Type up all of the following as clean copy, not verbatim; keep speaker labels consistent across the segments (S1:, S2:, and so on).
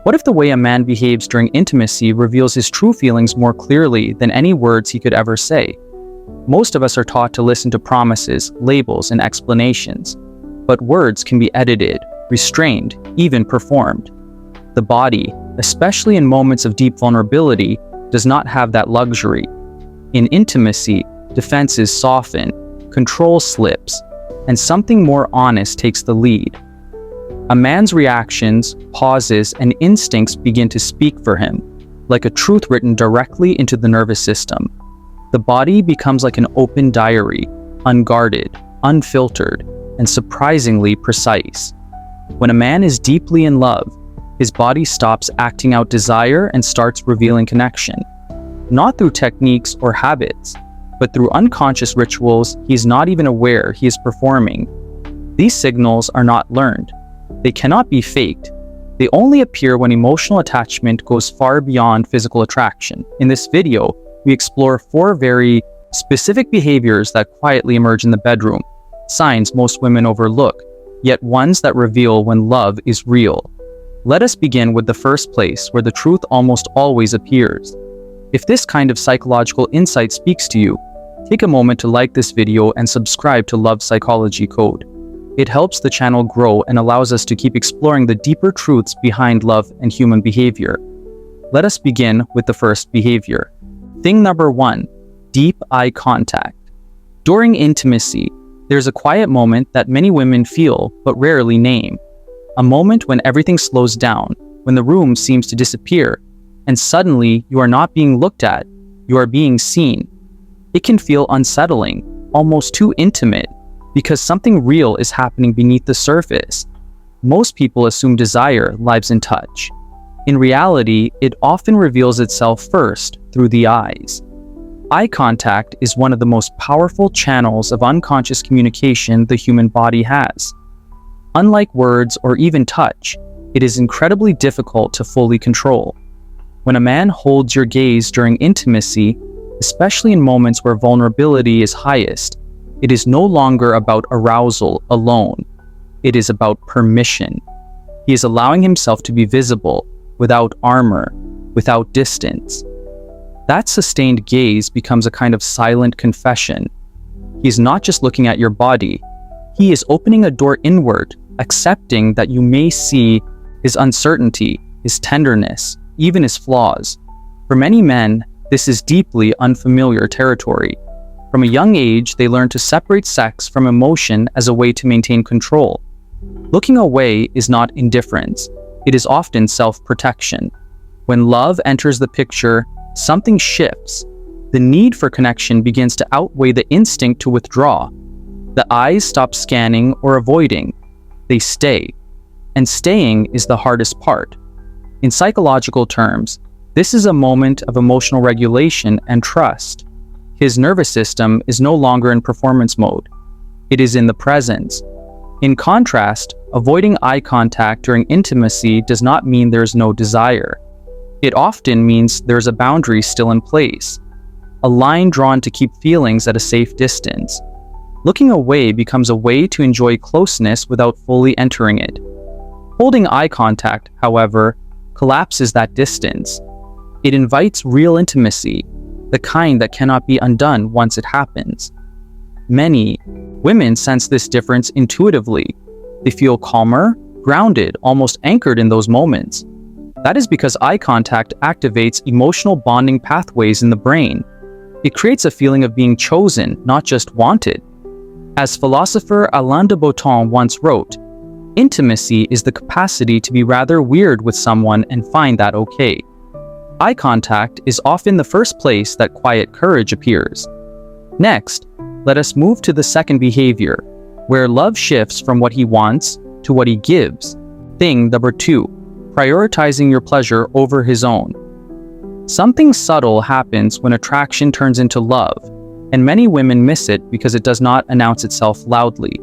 S1: What if the way a man behaves during intimacy reveals his true feelings more clearly than any words he could ever say? Most of us are taught to listen to promises, labels, and explanations. But words can be edited, restrained, even performed. The body, especially in moments of deep vulnerability, does not have that luxury. In intimacy, defenses soften, control slips, and something more honest takes the lead. A man's reactions, pauses, and instincts begin to speak for him, like a truth written directly into the nervous system. The body becomes like an open diary, unguarded, unfiltered, and surprisingly precise. When a man is deeply in love, his body stops acting out desire and starts revealing connection. Not through techniques or habits, but through unconscious rituals he is not even aware he is performing. These signals are not learned. They cannot be faked. They only appear when emotional attachment goes far beyond physical attraction. In this video, we explore 4 very specific behaviors that quietly emerge in the bedroom, signs most women overlook, yet ones that reveal when love is real. Let us begin with the first place where the truth almost always appears. If this kind of psychological insight speaks to you, take a moment to like this video and subscribe to Love Psychology Code. It helps the channel grow and allows us to keep exploring the deeper truths behind love and human behavior. Let us begin with the first behavior. Thing number 1, deep eye contact. During intimacy, there's a quiet moment that many women feel but rarely name. A moment when everything slows down, when the room seems to disappear, and suddenly you are not being looked at, you are being seen. It can feel unsettling, almost too intimate, because something real is happening beneath the surface. Most people assume desire lies in touch. In reality, it often reveals itself first through the eyes. Eye contact is one of the most powerful channels of unconscious communication the human body has. Unlike words or even touch, it is incredibly difficult to fully control. When a man holds your gaze during intimacy, especially in moments where vulnerability is highest, it is no longer about arousal alone. It is about permission. He is allowing himself to be visible, without armor, without distance. That sustained gaze becomes a kind of silent confession. He is not just looking at your body. He is opening a door inward, accepting that you may see his uncertainty, his tenderness, even his flaws. For many men, this is deeply unfamiliar territory. From a young age, they learn to separate sex from emotion as a way to maintain control. Looking away is not indifference. It is often self-protection. When love enters the picture, something shifts. The need for connection begins to outweigh the instinct to withdraw. The eyes stop scanning or avoiding. They stay. And staying is the hardest part. In psychological terms, this is a moment of emotional regulation and trust. His nervous system is no longer in performance mode. It is in the presence. In contrast, avoiding eye contact during intimacy does not mean there's no desire. It often means there's a boundary still in place, a line drawn to keep feelings at a safe distance. Looking away becomes a way to enjoy closeness without fully entering it. Holding eye contact, however, collapses that distance. It invites real intimacy, the kind that cannot be undone once it happens. Many women sense this difference intuitively. They feel calmer, grounded, almost anchored in those moments. That is because eye contact activates emotional bonding pathways in the brain. It creates a feeling of being chosen, not just wanted. As philosopher Alain de Botton once wrote, "Intimacy is the capacity to be rather weird with someone and find that okay." Eye contact is often the first place that quiet courage appears. Next, let us move to the second behavior, where love shifts from what he wants to what he gives. Thing number 2, prioritizing your pleasure over his own. Something subtle happens when attraction turns into love, and many women miss it because it does not announce itself loudly.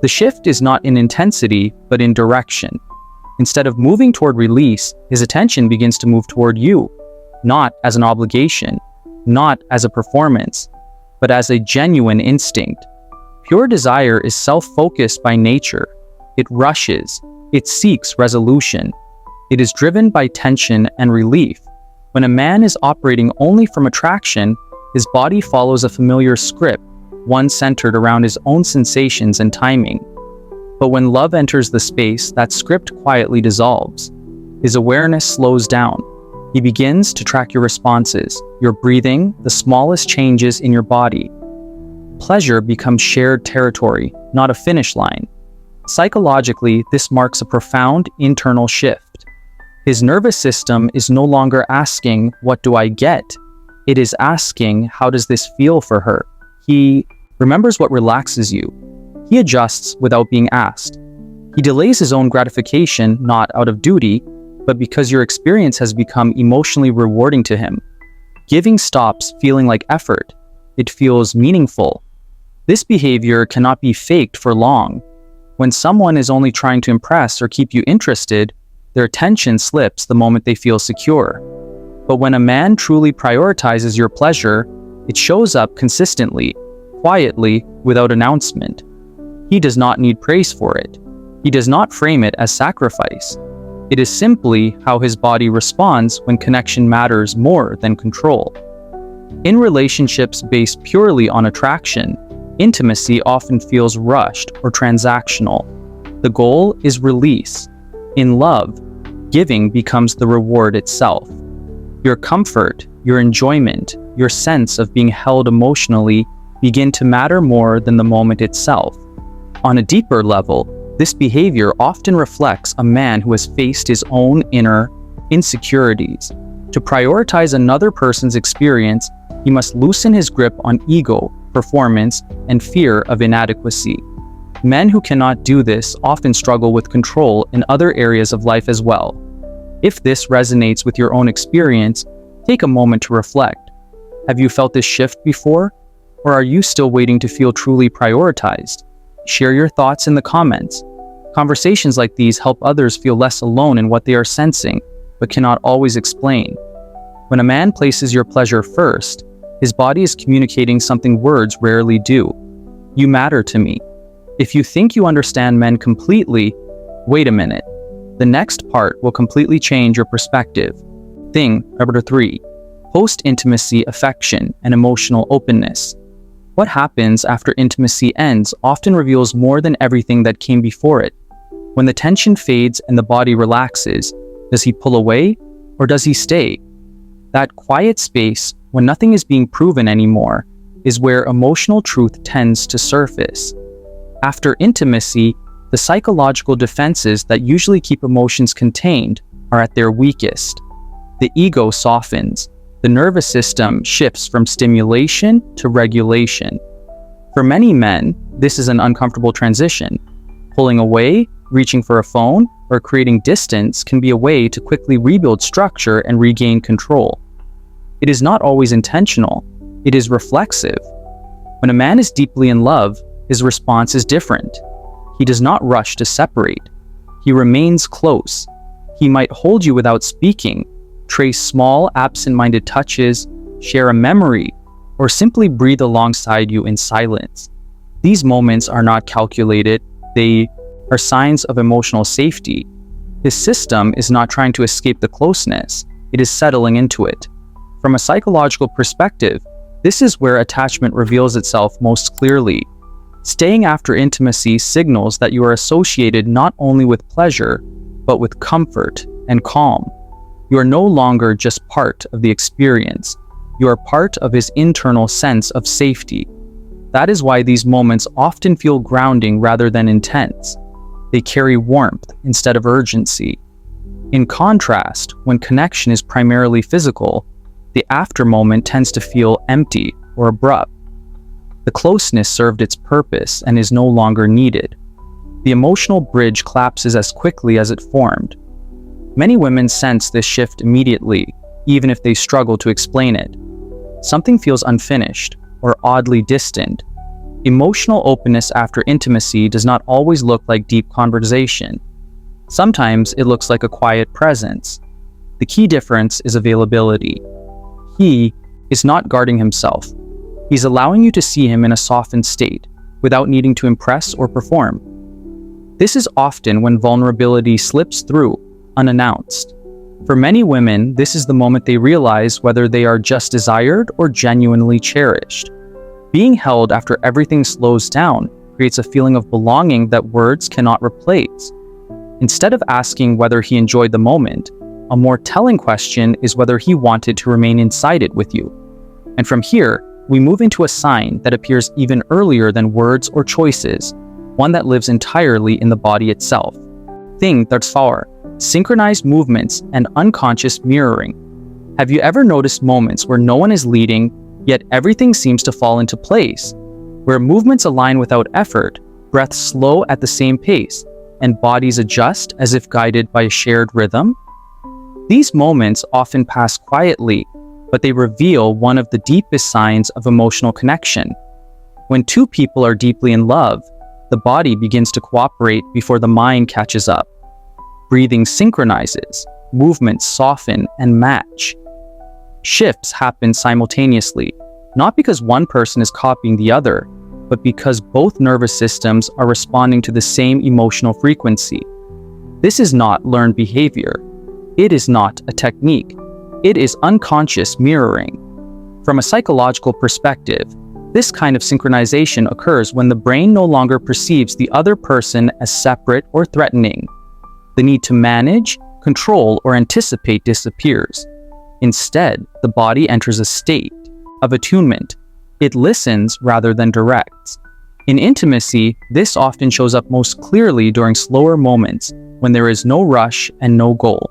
S1: The shift is not in intensity, but in direction. Instead of moving toward release, his attention begins to move toward you, not as an obligation, not as a performance, but as a genuine instinct. Pure desire is self-focused by nature. It rushes, it seeks resolution. It is driven by tension and relief. When a man is operating only from attraction, his body follows a familiar script, one centered around his own sensations and timing. But when love enters the space, that script quietly dissolves. His awareness slows down. He begins to track your responses, your breathing, the smallest changes in your body. Pleasure becomes shared territory, not a finish line. Psychologically, this marks a profound internal shift. His nervous system is no longer asking, "What do I get?" It is asking, "How does this feel for her?" He remembers what relaxes you. He adjusts without being asked. He delays his own gratification, not out of duty, but because your experience has become emotionally rewarding to him. Giving stops feeling like effort. It feels meaningful. This behavior cannot be faked for long. When someone is only trying to impress or keep you interested, their attention slips the moment they feel secure. But when a man truly prioritizes your pleasure, it shows up consistently, quietly, without announcement. He does not need praise for it. He does not frame it as sacrifice. It is simply how his body responds when connection matters more than control. In relationships based purely on attraction, intimacy often feels rushed or transactional. The goal is release. In love, giving becomes the reward itself. Your comfort, your enjoyment, your sense of being held emotionally begin to matter more than the moment itself. On a deeper level, this behavior often reflects a man who has faced his own inner insecurities. To prioritize another person's experience, he must loosen his grip on ego, performance, and fear of inadequacy. Men who cannot do this often struggle with control in other areas of life as well. If this resonates with your own experience, take a moment to reflect. Have you felt this shift before? Or are you still waiting to feel truly prioritized? Share your thoughts in the comments. Conversations like these help others feel less alone in what they are sensing, but cannot always explain. When a man places your pleasure first, his body is communicating something words rarely do. You matter to me. If you think you understand men completely, wait a minute. The next part will completely change your perspective. Thing number 3, post-intimacy affection and emotional openness. What happens after intimacy ends often reveals more than everything that came before it. When the tension fades and the body relaxes, does he pull away or does he stay? That quiet space, when nothing is being proven anymore, is where emotional truth tends to surface. After intimacy, the psychological defenses that usually keep emotions contained are at their weakest. The ego softens. The nervous system shifts from stimulation to regulation. For many men, this is an uncomfortable transition. Pulling away, reaching for a phone, or creating distance can be a way to quickly rebuild structure and regain control. It is not always intentional. It is reflexive. When a man is deeply in love, his response is different. He does not rush to separate. He remains close. He might hold you without speaking, trace small, absent-minded touches, share a memory, or simply breathe alongside you in silence. These moments are not calculated. They are signs of emotional safety. His system is not trying to escape the closeness. It is settling into it. From a psychological perspective, this is where attachment reveals itself most clearly. Staying after intimacy signals that you are associated not only with pleasure, but with comfort and calm. You are no longer just part of the experience. You are part of his internal sense of safety. That is why these moments often feel grounding rather than intense. They carry warmth instead of urgency. In contrast, when connection is primarily physical, the after moment tends to feel empty or abrupt. The closeness served its purpose and is no longer needed. The emotional bridge collapses as quickly as it formed. Many women sense this shift immediately, even if they struggle to explain it. Something feels unfinished or oddly distant. Emotional openness after intimacy does not always look like deep conversation. Sometimes it looks like a quiet presence. The key difference is availability. He is not guarding himself. He's allowing you to see him in a softened state, without needing to impress or perform. This is often when vulnerability slips through. unannounced. For many women, this is the moment they realize whether they are just desired or genuinely cherished. Being held after everything slows down creates a feeling of belonging that words cannot replace. Instead of asking whether he enjoyed the moment, a more telling question is whether he wanted to remain inside it with you. And from here, we move into a sign that appears even earlier than words or choices, one that lives entirely in the body itself. Thing that's far, synchronized movements and unconscious mirroring. Have you ever noticed moments where no one is leading, yet everything seems to fall into place? Where movements align without effort, breaths slow at the same pace, and bodies adjust as if guided by a shared rhythm? These moments often pass quietly, but they reveal one of the deepest signs of emotional connection. When two people are deeply in love, the body begins to cooperate before the mind catches up. Breathing synchronizes, movements soften and match. Shifts happen simultaneously, not because one person is copying the other, but because both nervous systems are responding to the same emotional frequency. This is not learned behavior. It is not a technique. It is unconscious mirroring. From a psychological perspective, this kind of synchronization occurs when the brain no longer perceives the other person as separate or threatening. The need to manage, control, or anticipate disappears. Instead, the body enters a state of attunement. It listens rather than directs. In intimacy, this often shows up most clearly during slower moments when there is no rush and no goal.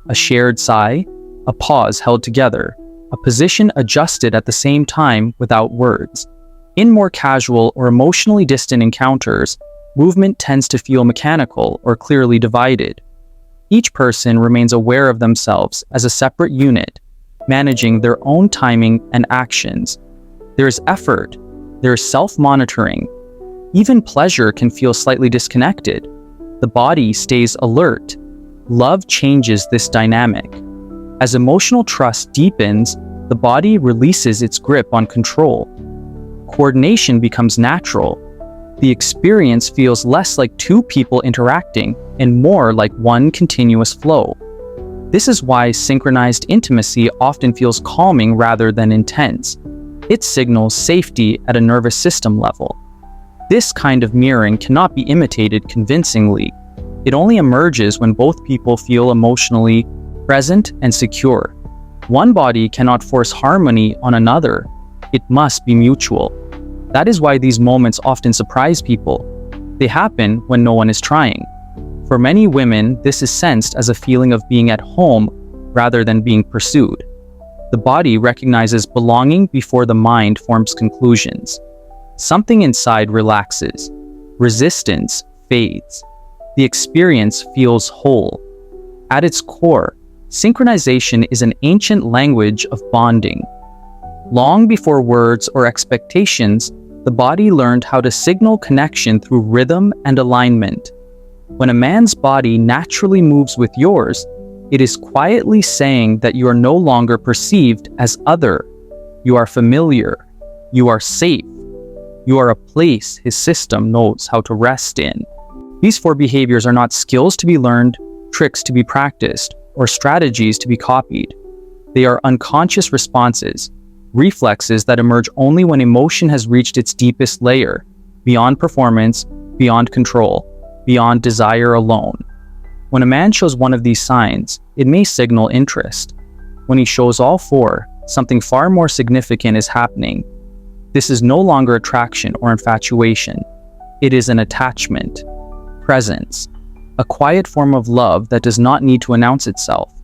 S1: A shared sigh, a pause held together, a position adjusted at the same time without words. In more casual or emotionally distant encounters, movement tends to feel mechanical or clearly divided. Each person remains aware of themselves as a separate unit, managing their own timing and actions. There is effort, there is self-monitoring. Even pleasure can feel slightly disconnected. The body stays alert. Love changes this dynamic. As emotional trust deepens, the body releases its grip on control. Coordination becomes natural. The experience feels less like two people interacting and more like one continuous flow. This is why synchronized intimacy often feels calming rather than intense. It signals safety at a nervous system level. This kind of mirroring cannot be imitated convincingly. It only emerges when both people feel emotionally present and secure. One body cannot force harmony on another. It must be mutual. That is why these moments often surprise people. They happen when no one is trying. For many women, this is sensed as a feeling of being at home rather than being pursued. The body recognizes belonging before the mind forms conclusions. Something inside relaxes. Resistance fades. The experience feels whole. At its core, synchronization is an ancient language of bonding. Long before words or expectations, the body learned how to signal connection through rhythm and alignment. When a man's body naturally moves with yours, it is quietly saying that you are no longer perceived as other. You are familiar. You are safe. You are a place his system knows how to rest in. These four behaviors are not skills to be learned, tricks to be practiced, or strategies to be copied. They are unconscious responses, reflexes that emerge only when emotion has reached its deepest layer, beyond performance, beyond control, beyond desire alone. When a man shows one of these signs, it may signal interest. When he shows all four, something far more significant is happening. This is no longer attraction or infatuation. It is an attachment, presence, a quiet form of love that does not need to announce itself.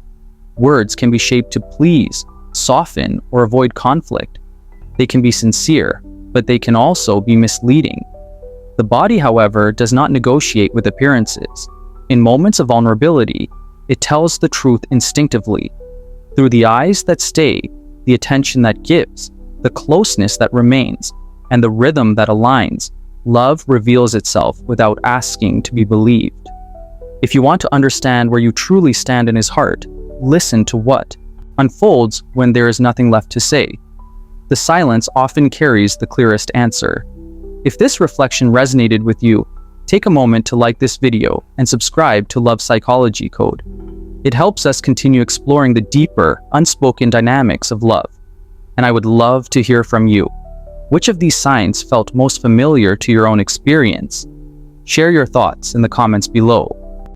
S1: Words can be shaped to please, soften, or avoid conflict. They can be sincere, but they can also be misleading. The body, however, does not negotiate with appearances. In moments of vulnerability, it tells the truth instinctively. Through the eyes that stay, the attention that gives, the closeness that remains, and the rhythm that aligns, love reveals itself without asking to be believed. If you want to understand where you truly stand in his heart, listen to what unfolds when there is nothing left to say. The silence often carries the clearest answer. If this reflection resonated with you, take a moment to like this video and subscribe to Love Psychology Code. It helps us continue exploring the deeper, unspoken dynamics of love. And I would love to hear from you. Which of these signs felt most familiar to your own experience? Share your thoughts in the comments below.